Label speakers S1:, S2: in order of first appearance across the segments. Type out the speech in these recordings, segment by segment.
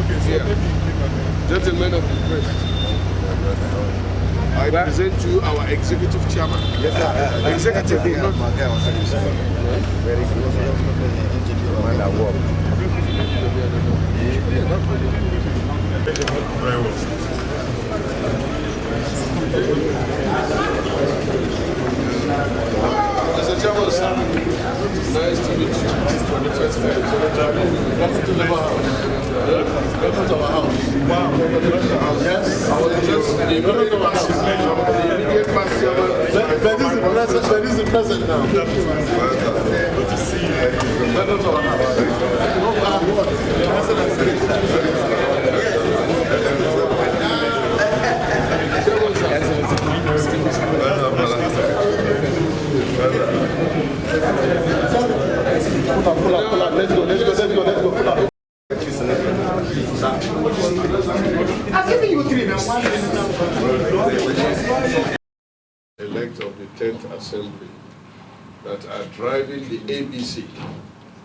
S1: Yeah. Gentlemen of the press, I present to you our executive chairman. Yes, sir. Executive will not... Very good. Man at work. Very well. Mr. Chairman, sir, nice to meet you for the first time. Welcome to our house. Welcome to our house. Wow. Yes. I was just the immediate past chairman. But this is the present now. Good to see you. Welcome to our house. Pull up. Let's go. Pull up. I'm giving you 3 now. Elect of the 10th Assembly that are driving the ABC,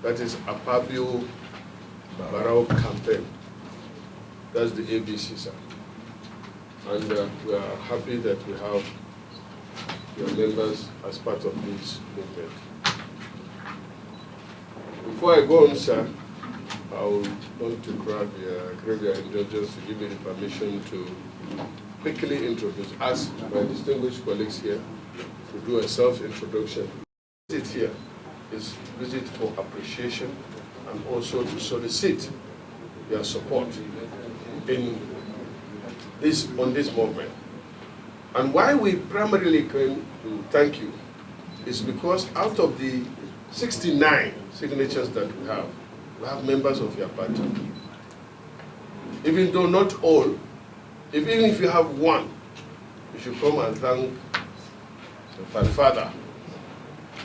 S1: that is Akpabio Barrow campaign. That's the ABC, sir. And we are happy that we have your members as part of this movement. Before I go on, sir, I would want to grab your indulgence to give me the permission to quickly introduce us, my distinguished colleagues here, to do a self-introduction. Visit here is visit for appreciation and also to solicit your support on this movement. And why we primarily came to thank you is because out of the 69 signatures that we have members of your party. Even though not all, even if you have one, you should come and thank the father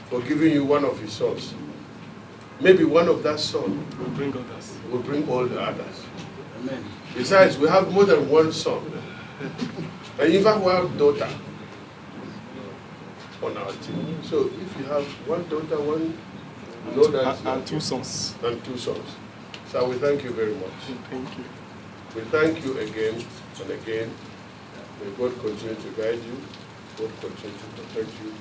S1: for giving you one of his sons. Maybe one of that son will bring others. Will bring all the others. Amen. Besides, we have more than one son. And even one daughter on our team. So if you have one daughter, and 2 sons. And 2 sons. So we thank you very much. Thank you. We thank you again and again. May God continue to guide you. God continue to protect you.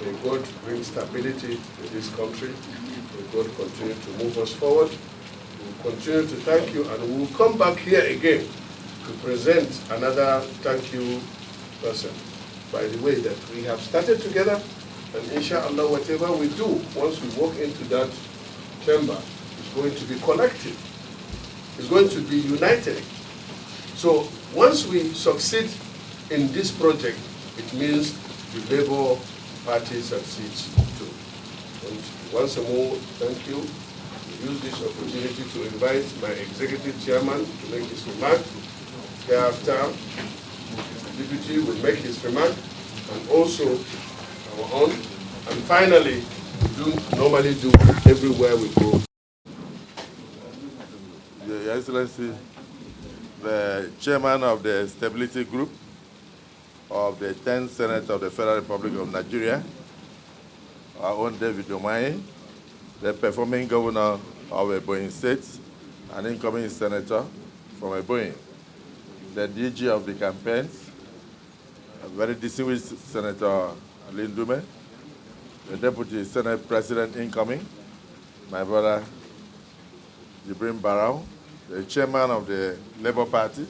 S1: May God bring stability to this country. May God continue to move us forward. We will continue to thank you, and we will come back here again to present another thank you person. By the way, that we have started together, and inshallah, whatever we do, once we walk into that chamber, it's going to be collective. It's going to be united. So once we succeed in this project, it means the Labour Party succeeds too. And once more, thank you. We use this opportunity to invite my executive chairman to make his remark. Thereafter, the deputy will make his remark, and also our own. And finally, we normally do everywhere we go.
S2: Your Excellency, the chairman of the Stability Group of the 10th Senate of the Federal Republic of Nigeria, our own David Umahi, the performing governor of Ebonyi State, an incoming senator from Ebonyi, the DG of the campaigns, a very distinguished Senator Lindume, the Deputy Senate President incoming, my brother Jibrin Barrow, the chairman of the Labour Party,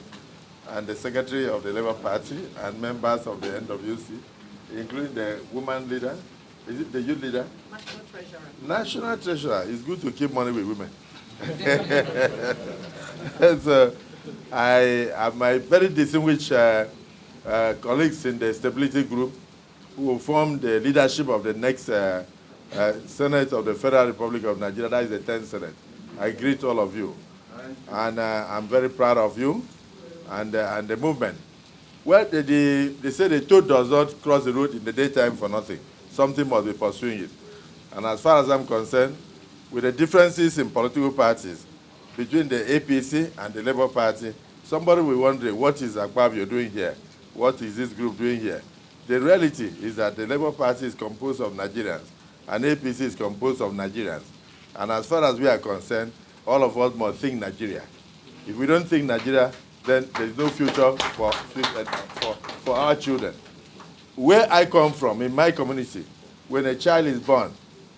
S2: and the secretary of the Labour Party, and members of the NWC, including the woman leader. Is it the youth leader?
S3: National Treasurer.
S2: National Treasurer. It's good to keep money with women. So I have my very distinguished colleagues in the Stability Group who will form the leadership of the next Senate of the Federal Republic of Nigeria. That is the 10th Senate. I greet all of you. And I'm very proud of you and the movement. Well, they say the toad does not cross the road in the daytime for nothing. Something must be pursuing it. And as far as I'm concerned, with the differences in political parties between the APC and the Labour Party, somebody will wonder, what is Akpabio doing here? What is this group doing here? The reality is that the Labour Party is composed of Nigerians, and APC is composed of Nigerians. And as far as we are concerned, all of us must think Nigeria. If we don't think Nigeria, then there's no future for our children. Where I come from, in my community, when a child is born,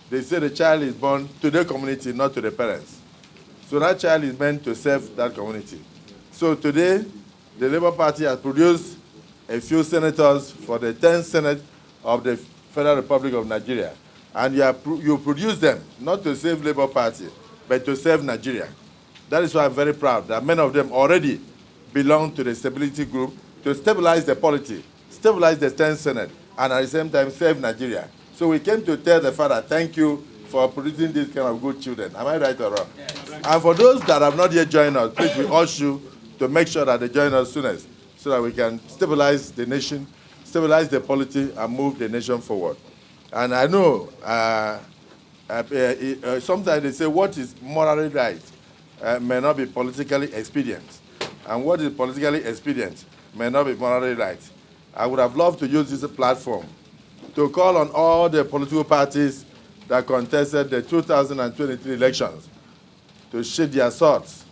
S2: they say the child is born to the community, not to the parents. So that child is meant to serve that community. So today, the Labour Party has produced a few senators for the 10th Senate of the Federal Republic of Nigeria. And you produce them, not to save Labour Party, but to serve Nigeria. That is why I'm very proud that many of them already belong to the stability group to stabilize the polity, stabilize the 10th Senate, and at the same time serve Nigeria. So we came to tell the father, thank you for producing these kind of good children. Am I right or wrong? Yes. And for those that have not yet joined us, please, we urge you to make sure that they join us soonest so that we can stabilize the nation, stabilize the polity, and move the nation forward. And I know sometimes they say what is morally right may not be politically expedient. And what is politically expedient may not be morally right. I would have loved to use this platform to call on all the political parties that contested the 2023 elections to shed their swords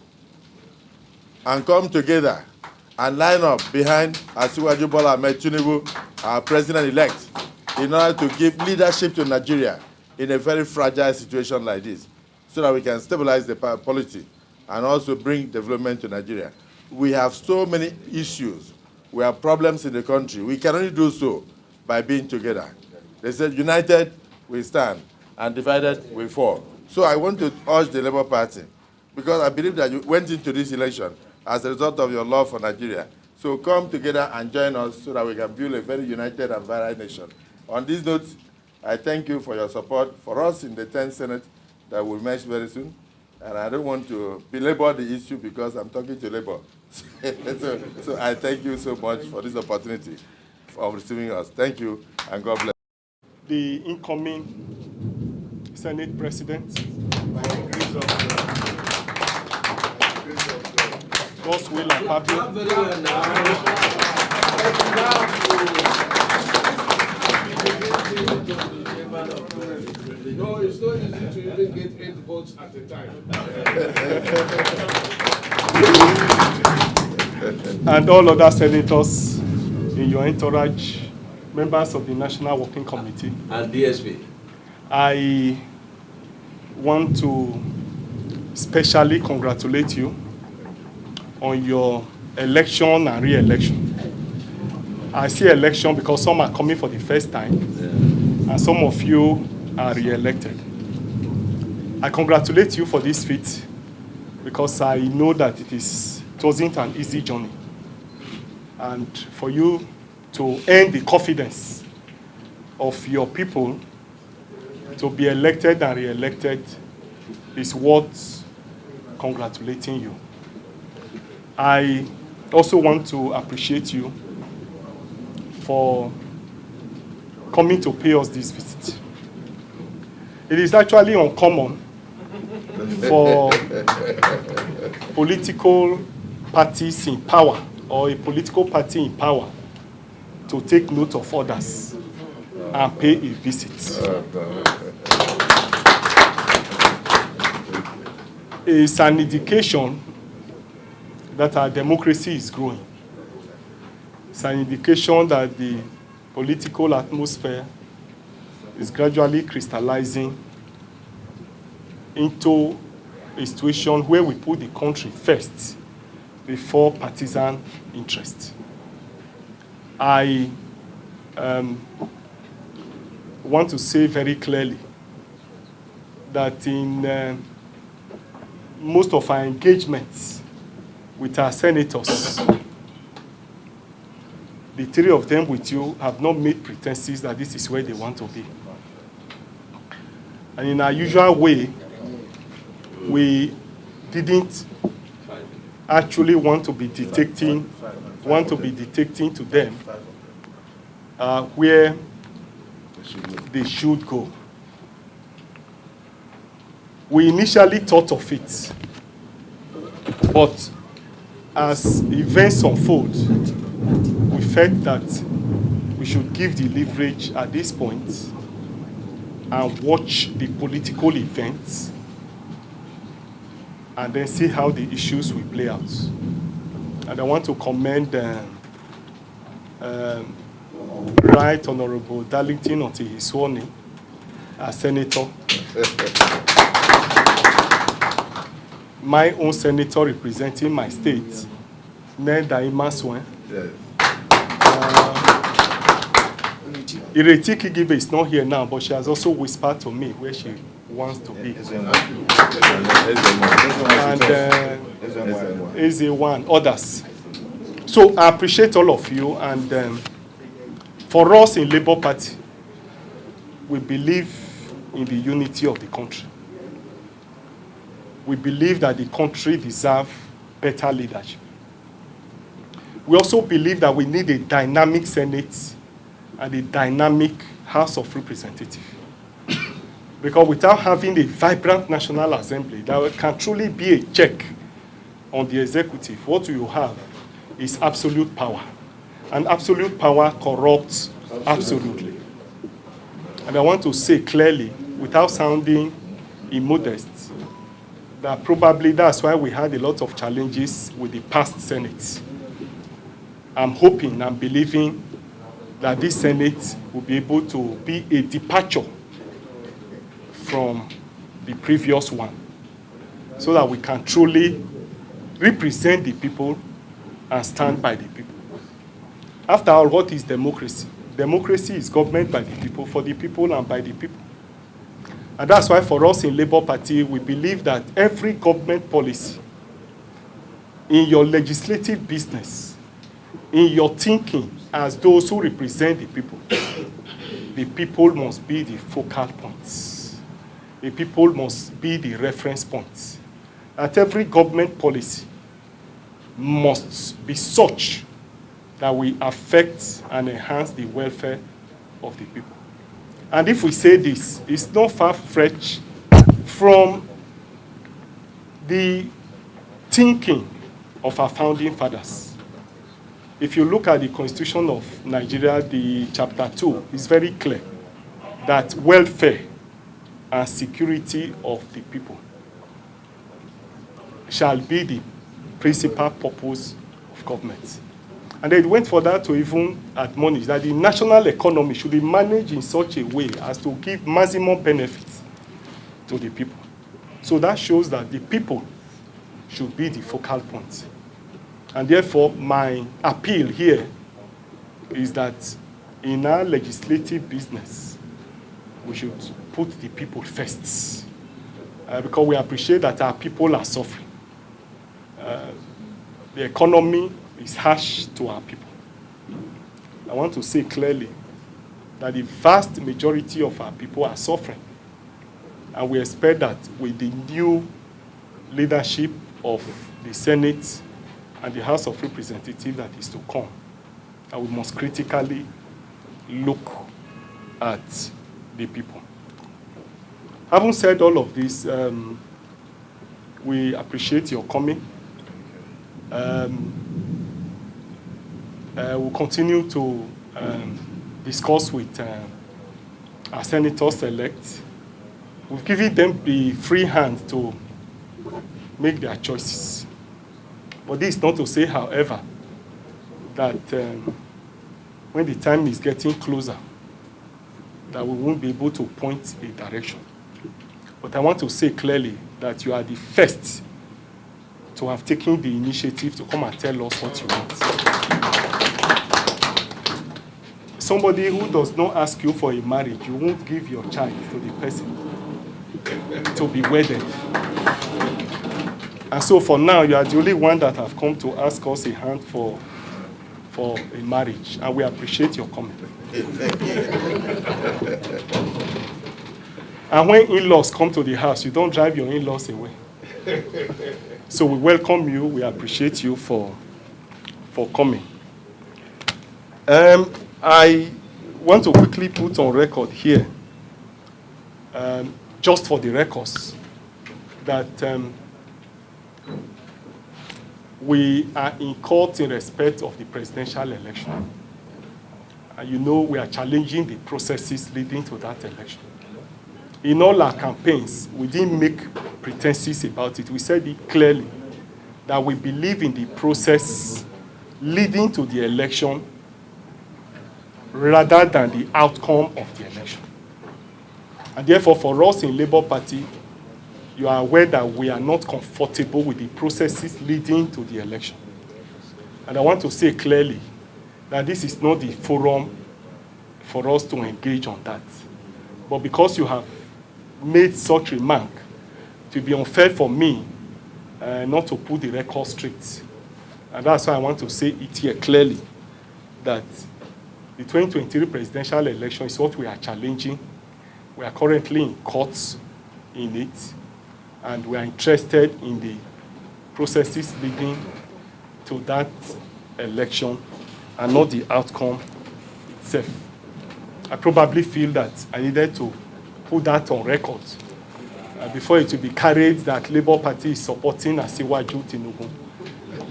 S2: and come together and line up behind Asiwaju Bola Ahmed Tinubu, our president-elect, in order to give leadership to Nigeria in a very fragile situation like this, so that we can stabilize the polity and also bring development to Nigeria. We have so many issues. We have problems in the country. We can only do so by being together. They said, united we stand, and divided we fall. So I want to urge the Labour Party, because I believe that you went into this election as a result of your love for Nigeria. So come together and join us so that we can build a very united and vibrant nation. On this note, I thank you for your support for us in the 10th Senate that will meet very soon. And I don't want to belabor the issue because I'm talking to Labour. so I thank you so much for this opportunity of receiving us. Thank you, and God bless.
S3: The incoming Senate President, God's will, Akpabio.
S1: No, it's not easy to even get 8 votes at a time.
S3: And all other senators in your entourage, members of the National Working Committee.
S4: And DSP.
S3: I want to specially congratulate you on your election and re-election. I say election because some are coming for the first time, and some of you are re-elected. I congratulate you for this feat because I know that it wasn't an easy journey. And for you to earn the confidence of your people to be elected and re-elected is worth congratulating you. I also want to appreciate you for coming to pay us this visit. It is actually uncommon for political parties in power or a political party in power to take note of others and pay a visit. It's an indication that our democracy is growing. It's an indication that the political atmosphere is gradually crystallizing into a situation where we put the country first before partisan interest. I want to say very clearly that in most of our engagements with our senators, the 3 of them with you have not made pretenses that this is where they want to be. And in our usual way, we didn't actually want to be dictating to them where they should go. We initially thought of it, but as events unfold, we felt that we should give the leverage at this point and watch the political events and then see how the issues will play out. And I want to commend Right Honorable Darlington until he's sworn in as senator. My own senator representing my state, Neda Imaswen.
S2: Yes.
S3: Ireti Kigibe is not here now, but she has also whispered to me where she wants to be. And Eze1, others. So I appreciate all of you, and for us in Labour Party, we believe in the unity of the country. We believe that the country deserves better leadership. We also believe that we need a dynamic Senate and a dynamic House of Representatives. Because without having a vibrant National Assembly that can truly be a check on the executive, what you have is absolute power. And absolute power corrupts absolutely. And I want to say clearly, without sounding immodest, that probably that's why we had a lot of challenges with the past Senate. I'm hoping and believing that this Senate will be able to be a departure from the previous one, so that we can truly represent the people and stand by the people. After all, what is democracy? Democracy is government by the people, for the people, and by the people. And that's why for us in Labour Party, we believe that every government policy, in your legislative business, in your thinking as those who represent the people must be the focal points. The people must be the reference points. That every government policy must be such that we affect and enhance the welfare of the people. And if we say this, it's not far-fetched from the thinking of our founding fathers. If you look at the Constitution of Nigeria, the Chapter 2, it's very clear that welfare and security of the people shall be the principal purpose of government. And they went for that to even admonish that the national economy should be managed in such a way as to give maximum benefits to the people. So that shows that the people should be the focal point. And therefore, my appeal here is that in our legislative business, we should put the people first. Because we appreciate that our people are suffering. The economy is harsh to our people. I want to say clearly that the vast majority of our people are suffering. And we expect that with the new leadership of the Senate and the House of Representatives that is to come, that we must critically look at the people. Having said all of this, we appreciate your coming. We'll continue to discuss with our senators-elect. We've given them the free hand to make their choices. But this is not to say, however, that when the time is getting closer, that we won't be able to point a direction. But I want to say clearly that you are the first to have taken the initiative to come and tell us what you want. Somebody who does not ask you for a marriage, you won't give your child to the person to be wedded. And so for now, you are the only one that have come to ask us a hand for a marriage. And we appreciate your coming. And when in-laws come to the house, you don't drive your in-laws away. So we welcome you. We appreciate you for coming. I want to quickly put on record here, just for the records, that we are in court in respect of the presidential election. And you know we are challenging the processes leading to that election. in all our campaigns, we didn't make pretenses about it. We said it clearly that we believe in the process leading to the election rather than the outcome of the election. And therefore, for us in Labour Party, you are aware that we are not comfortable with the processes leading to the election. And I want to say clearly that this is not the forum for us to engage on that. But because you have made such remark, it will be unfair for me not to put the record straight. And that's why I want to say it here clearly, that the 2023 presidential election is what we are challenging. We are currently in courts in it, and we are interested in the processes leading to that election and not the outcome itself. I probably feel that I needed to put that on record before it will be carried that Labour Party is supporting Asiwaju Tinubu.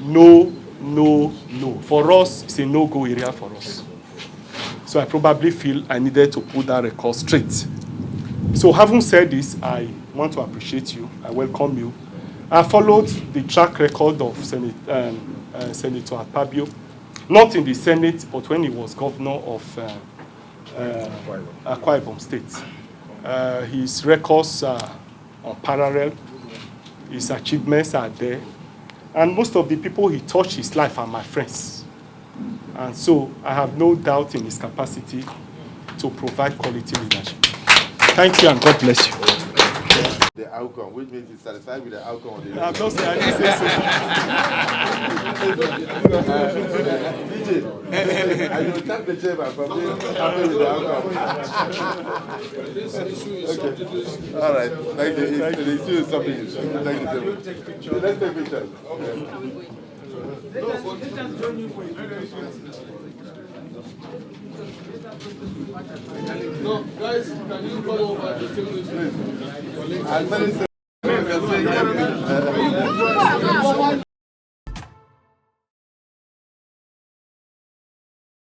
S3: No, no, no. For us, it's a no-go area for us. So I probably feel I needed to put that record straight. So having said this, I want to appreciate you. I welcome you. I followed the track record of Senator Akpabio, not in the Senate, but when he was governor of Akwa Ibom State. His records are unparalleled. His achievements are there. And most of the people he touched his life are my friends. And so I have no doubt in his capacity to provide quality leadership. Thank you and God bless you.
S2: The outcome, which means he's satisfied with the outcome of the
S3: I'm not saying I didn't say so.
S2: DJ, I will thank the chairman for being happy with the outcome. Okay. All right. Thank you. The issue is something. Thank you. Let's take pictures.
S1: No, guys, can you come over to take this?